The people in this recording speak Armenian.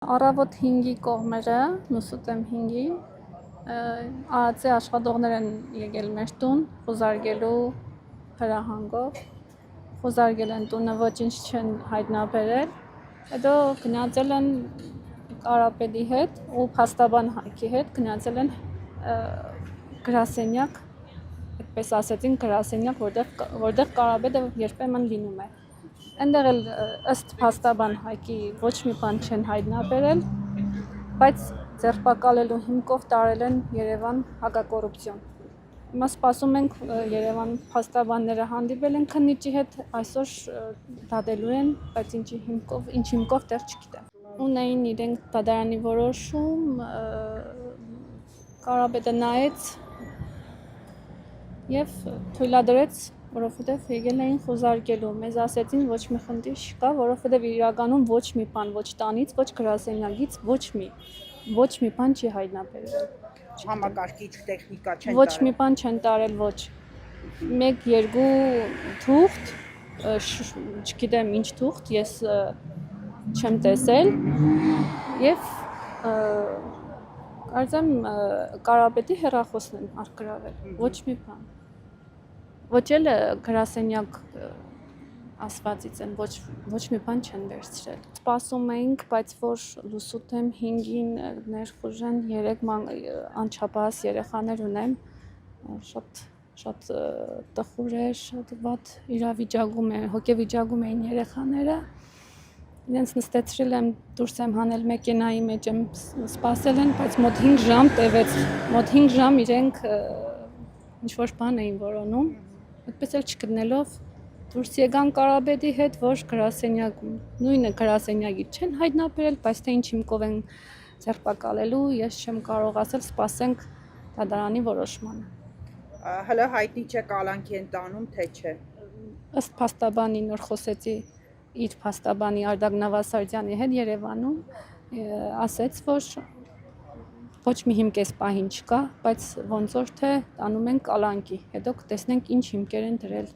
Առավոտ 5-ի կողմերը, Նուսուտեմ 5-ի, ԱԱՑ աշխատողներ են եկել մեր տուն խուզարկելու հրահանգով, խուզարկել են տունը, ոչինչ չեն հայտնաբերել, հետո գնացել են Կարապետի հետ ու փաստաբան Հայկի հետ գնացել են գրասենյակ, այդպես ասեցին գրասենյակ, որտեղ Կարապետը երբեմն լինում է։ Այնտեղ էլ ըստ փաստաբան Հայկի ոչ մի բան չեն հայտնաբերել, բայց ձերբակալելու հիմքով տարել են Երևան հակակոռուպցիոն։ Հիմա սպասում ենք Երևան փաստաբանները հանդիպել են քննիչի հետ, այսօր դատելու են, բայց ինչ հիմքով դեռ չգիտեմ։ Ունեին իրենք դատարանի որոշում, Կարապետը նայեց եւ թույլատրեց, որովհետեւ եկել էին խուզարկելու, մեզ ասեցին ոչ մի խնդիր չկա, որովհետեւ իրականում ոչ մի բան, ոչ տանից, ոչ գրասենյակից, ոչ մի բան չի հայտնաբերվել։ Համակարգիչ տեխնիկա չեն տարել։ Ոչ մի բան չեն տարել, ոչ։ 1-2 թուղթ, չգիտեմ ինչ թուղթ, ես չեմ տեսել եւ կարծեմ Կարապետի հեռախոսն են առգրավել, ոչ մի բան։ Ոչ էլ գրասենյակ ասվածից են, ոչ մի բան չեն վերցրել։ Սպասում էինք, բայց որ Լուսուտեմ 5-ին ներխուժեն 3 անչափահաս երեխաներ ունեմ, շատ տխուր էր, շատ վատ իրավիճակում է, հոգեվիճակում էին երեխաները։ Իրենց նստեցրել եմ, դուրս եմ հանել մեքենայի մեջ եմ սպասել են, բայց մոտ 5 ժամ տևեց, մոտ 5 ժամ իրենք ինչ-որ բան էին որոնում, այդպես էլ չգտնելով դուրս եկան Կարապետի հետ, որ գրասենյակում, նույնը գրասենյակից չեն հայտնաբերել, բայց թե ինչ հիմքով են ձերբակալելու, ես չեմ կարող ասել, սպասենք դատարանի որոշմանը։ Հələ հայտնի չէ կալանքի են տանում, թե չէ։ Ըստ փաստաբանի նոր խոսեցի իր փաստաբանի Արտակ Նավասարդյանի հետ Երևանում, ասեց, որ ոչ մի հիմք էս պահին չկա, բայց ոնց որ թե տանում են կալանքի, հետո կտեսնենք ինչ հիմքեր են դրել։